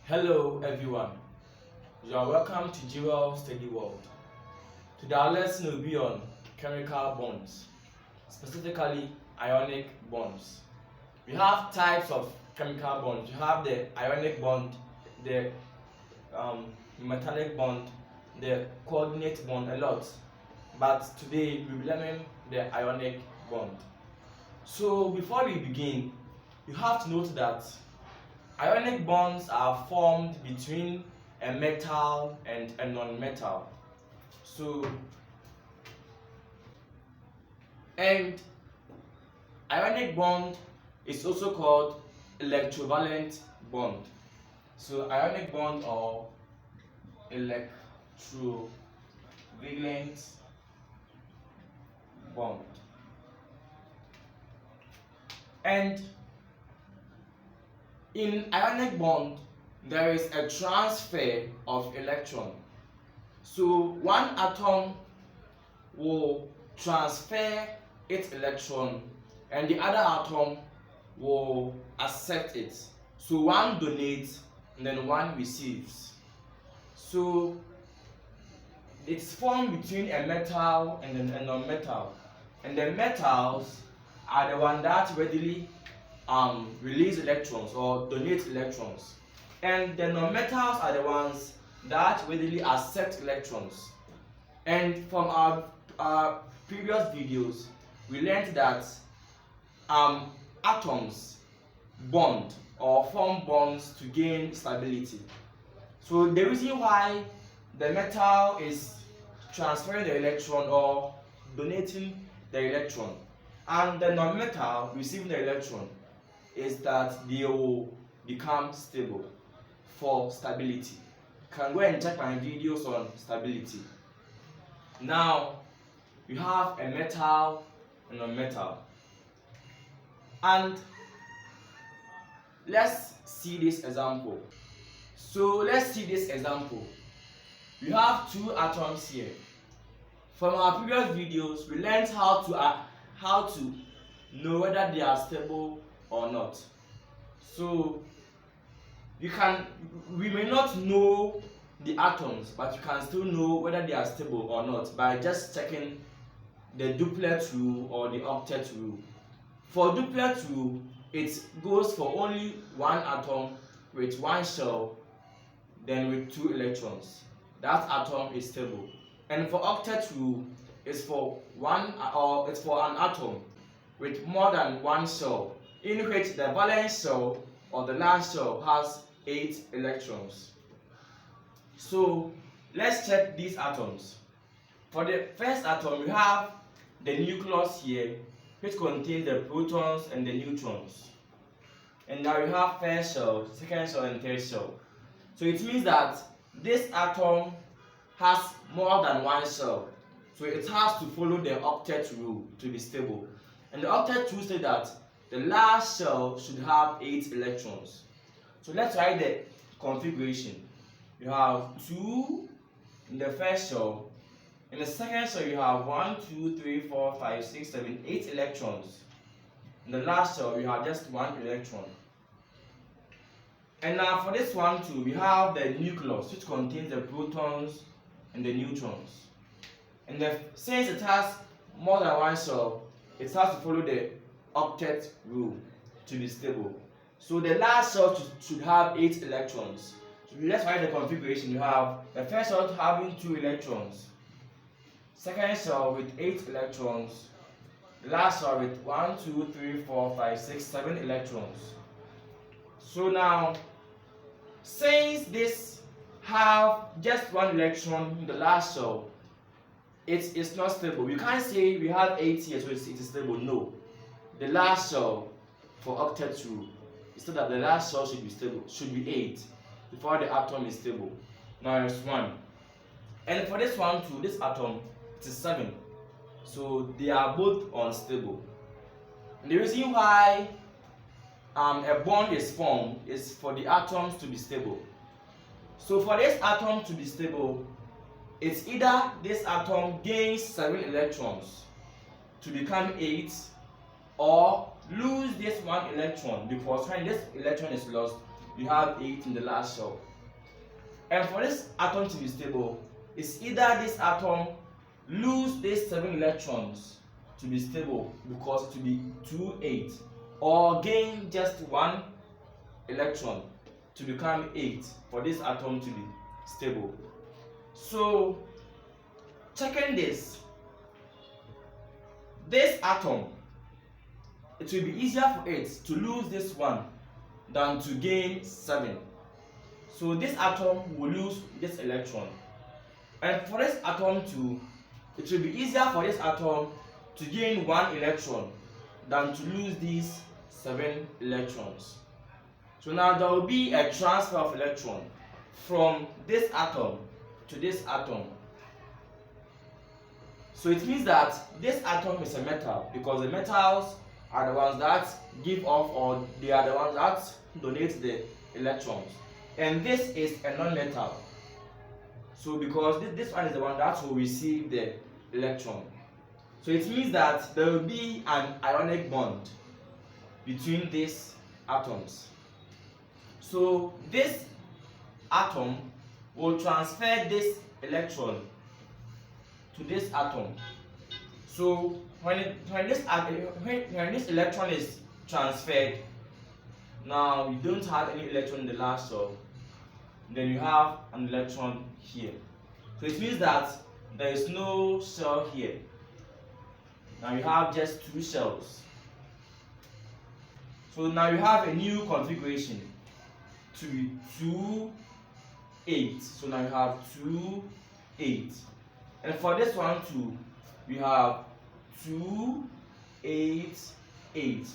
Hello everyone, you are welcome to Jewel Study World. Today our lesson will be on chemical bonds, specifically ionic bonds. We have types of chemical bonds. You have the ionic bond, the metallic bond, the coordinate bond, a lot. But today we'll be learning the ionic bond. So before we begin, you have to note that ionic bonds are formed between a metal and a non-metal. And ionic bond is also called electrovalent bond. So ionic bond or electrovalent bond. And in ionic bond, there is a transfer of electron. So one atom will transfer its electron and the other atom will accept it. So one donates and then one receives. So it's formed between a metal and a non-metal. And the metals are the ones that readily release electrons or donate electrons, and the non-metals are the ones that readily accept electrons. And from our previous videos, we learned that atoms bond or form bonds to gain stability. So the reason why the metal is transferring the electron or donating the electron and the non-metal receiving the electron is that they will become stable for stability. You can go and check my videos on stability. Now you have a metal and a metal, and let's see this example. So let's see this example. We have two atoms here. From our previous videos, we learned how to know whether they are stable or not. So we may not know the atoms, but you can still know whether they are stable or not by just checking the duplet rule or the octet rule. For duplet rule, it goes for only one atom with one shell, then with two electrons. That atom is stable. And for octet rule, it's for an atom with more than one shell, in which the valence shell or the last shell has 8 electrons. So let's check these atoms. For the first atom, we have the nucleus here, which contains the protons and the neutrons. And now we have first shell, second shell, and third shell. So it means that this atom has more than one shell. So it has to follow the octet rule to be stable. And the octet rule says that the last shell should have 8 electrons. So let's write the configuration. You have 2 in the first shell. In the second shell, you have 1, 2, 3, 4, 5, 6, 7, 8 electrons. In the last shell, you have just 1 electron. And now for this one too, we have the nucleus, which contains the protons and the neutrons. And since it has more than one shell, it has to follow the octet rule to be stable. So the last shell should have 8 electrons. So let's write the configuration. You have the first shell having 2 electrons, second shell with 8 electrons, the last shell with 1, 2, 3, 4, 5, 6, 7 electrons. So now, since this have just 1 electron in the last shell, it is not stable. You can't say we have 8 here, so it is stable. No. The last shell for octet rule is so that the last shell should be stable, should be 8 before the atom is stable. Now it's 1. And for this one too, this atom, it is 7. So they are both unstable. And the reason why a bond is formed is for the atoms to be stable. So for this atom to be stable, it's either this atom gains 7 electrons to become 8, or lose this one electron, because when this electron is lost, you have 8 in the last shell. And for this atom to be stable, it's either this atom lose these 7 electrons to be stable, because it will be 2, 8, or gain just 1 electron to become 8 for this atom to be stable. So checking this atom, it will be easier for it to lose this 1 than to gain 7. So this atom will lose this electron, and for this atom it will be easier for this atom to gain 1 electron than to lose these 7 electrons. So now there will be a transfer of electron from this atom to this atom. So it means that this atom is a metal, because the metals are the ones that give off, or they are the ones that donate the electrons. And this is a non-metal. So because this one is the one that will receive the electron. So it means that there will be an ionic bond between these atoms. So this atom will transfer this electron to this atom. So when this electron is transferred, now you don't have any electron in the last cell, then you have an electron here. So it means that there is no cell here. Now you have just 2 cells. So now you have a new configuration to be 2, 8. So now you have 2, 8. And for this one too, we have 2, 8, 8.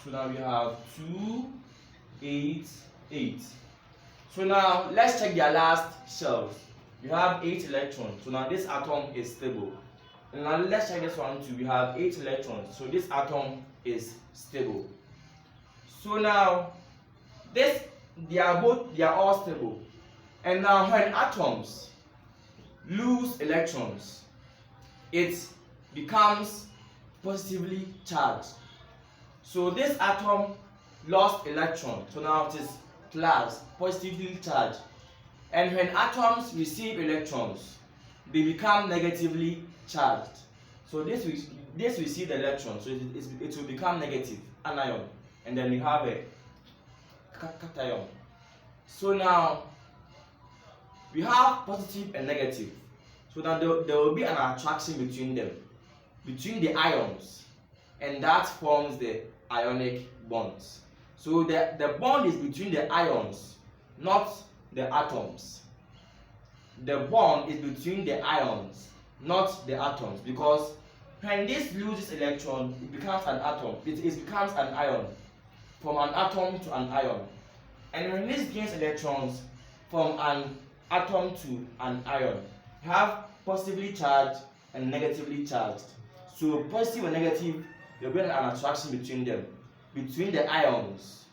So now we have 2, 8, 8. So now let's check their last shells. We have 8 electrons. So now this atom is stable. And now let's check this one too. We have 8 electrons. So this atom is stable. So now they are all stable. And now when atoms lose electrons, it becomes positively charged. So this atom lost electron, so now it is plus positively charged. And when atoms receive electrons, they become negatively charged. So this receive electron, so it will become negative, anion, and then you have a cation. So now we have positive and negative. So now there will be an attraction between them, between the ions, and that forms the ionic bonds. So the bond is between the ions, not the atoms. The bond is between the ions, not the atoms, because when this loses electron, it becomes an atom. It becomes an ion, from an atom to an ion. And when this gains electrons from an atom to an ion, you have positively charged and negatively charged. So positive and negative, there will be an attraction between them, between the ions.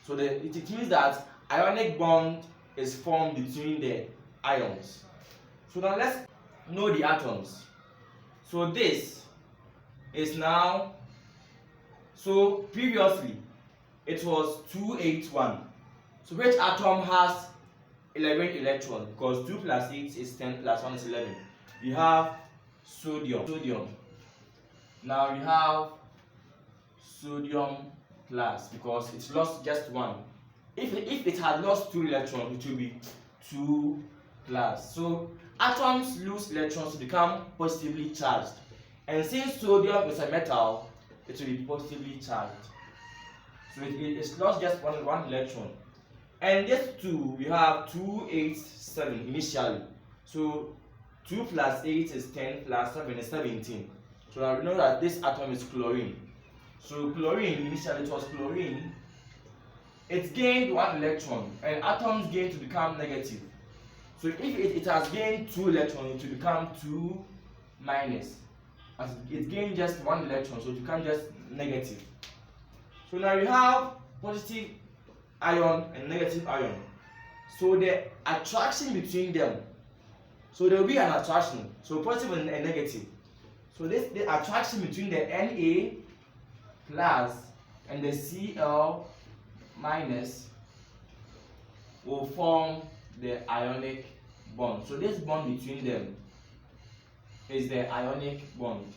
So it means that ionic bond is formed between the ions. So now let's know the atoms. So this is now, so previously it was 281. So which atom has 11 electrons? Because 2 plus 8 is 10 plus 1 is 11. We have sodium. Now we have sodium plus, because it's lost just 1. If it had lost 2 electrons, it will be 2 plus. So atoms lose electrons to become positively charged. And since sodium is a metal, it will be positively charged. So it's lost just one electron. And this 2, we have 2, 8, 7 initially. So 2 plus 8 is 10 plus 7 is 17. So now we know that this atom is chlorine. So chlorine, initially it was chlorine. It gained 1 electron, and atoms gain to become negative. So if it has gained 2 electrons, it will become 2 minus. As it gained just 1 electron, so it becomes just negative. So now you have positive ion and negative ion. So the attraction between them, so there will be an attraction, so positive and negative. So the attraction between the Na plus and the Cl minus will form the ionic bond. So this bond between them is the ionic bond.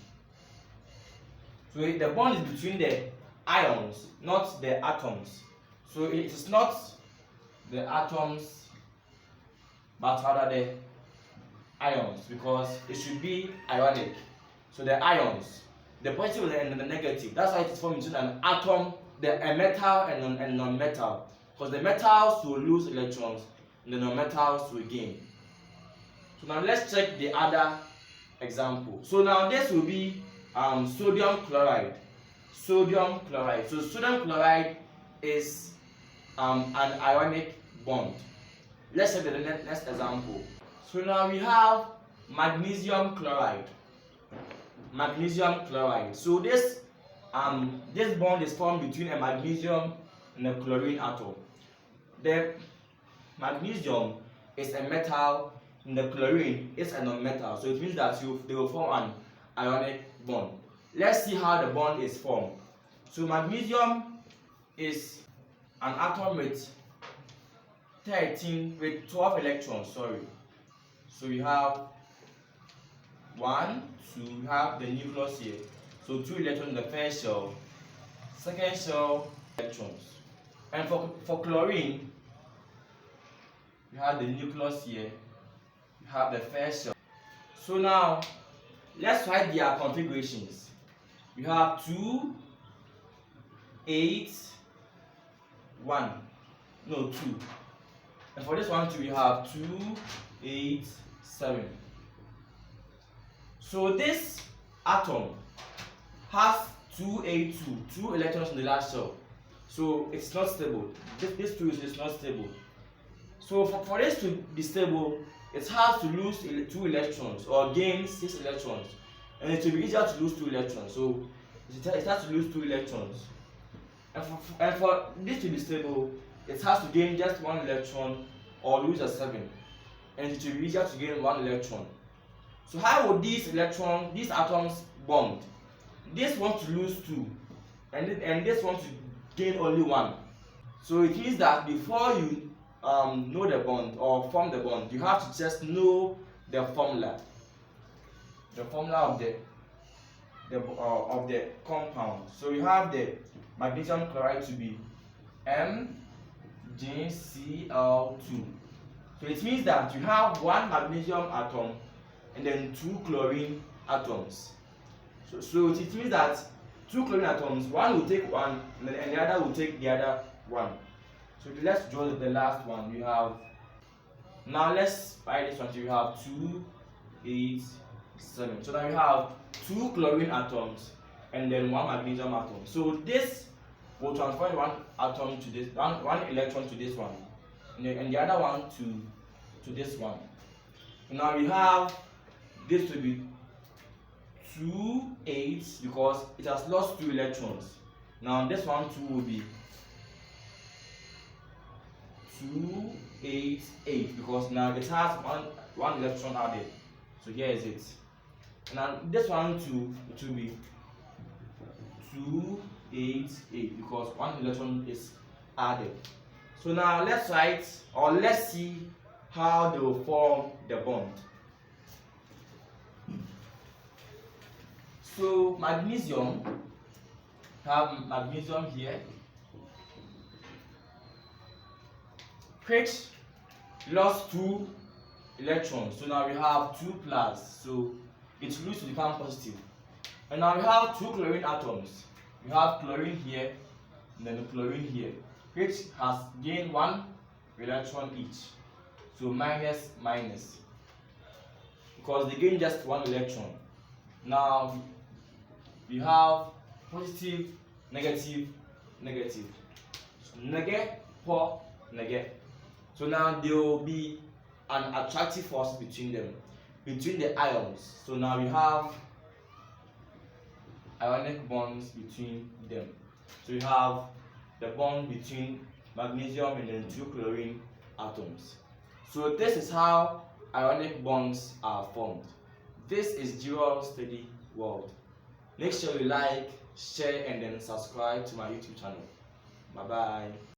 So the bond is between the ions, not the atoms. So it is not the atoms, but rather the ions, because it should be ionic. So the ions, the positive and the negative. That's why it is formed between an atom, a metal and non-metal. Because the metals will lose electrons, and the non-metals will gain. So now let's check the other example. So now this will be sodium chloride. Sodium chloride. So sodium chloride is an ionic bond. Let's check the next example. So now we have magnesium chloride. Magnesium chloride. So this bond is formed between a magnesium and a chlorine atom. The magnesium is a metal and the chlorine is a non-metal. So it means that they will form an ionic bond. Let's see how the bond is formed. So magnesium is an atom with 12 electrons. So we have 1, 2, we have the nucleus here. So 2 electrons in the first shell, second shell, electrons. And for chlorine, we have the nucleus here, we have the first shell. So now let's write their configurations. We have 2, 8, 1, no 2. And for this one too, we have 2, 8, 7. So this atom has 2A2, 2 electrons in the last shell. So it's not stable. This 2 is not stable. So for this to be stable, it has to lose 2 electrons or gain 6 electrons. And it will be easier to lose 2 electrons. So it has to lose 2 electrons. And for this to be stable, it has to gain just 1 electron or lose a 7. And it will be easier to gain 1 electron. So how would these atoms bond? This wants to lose 2, and this wants to gain only 1. So it means that before you know the bond or form the bond, you have to just know the formula. The formula of the compound. So you have the magnesium chloride to be MgCl2. So it means that you have 1 magnesium atom and then 2 chlorine atoms. So it means that 2 chlorine atoms, one will take 1 and the other will take the other 1. So let's draw the last one. We have, now let's write this one. So we have 2, 8, 7. So now we have 2 chlorine atoms and then 1 magnesium atom. So this will transfer 1 atom to this, one electron to this one, and the other one to this one. Now we have this to be 2, 8 because it has lost 2 electrons. Now this one too will be 2, 8, 8 because now it has one electron added. So here is it. Now this one too, it will be 2, 8, 8 because 1 electron is added. So now let's write, or let's see how they will form the bond. So magnesium, have magnesium here, which lost 2 electrons. So now we have 2 plus, so it loses to become positive. And now we have 2 chlorine atoms. We have chlorine here and then the chlorine here, which has gained 1 electron each. So minus minus, because they gain just 1 electron. Now we have positive, negative, negative. So nege, po, nege. So now there will be an attractive force between them, between the ions. So now we have ionic bonds between them. So we have the bond between magnesium and then 2 chlorine atoms. So this is how ionic bonds are formed. This is Dual Study World. Make sure you like, share and then subscribe to my YouTube channel. Bye bye.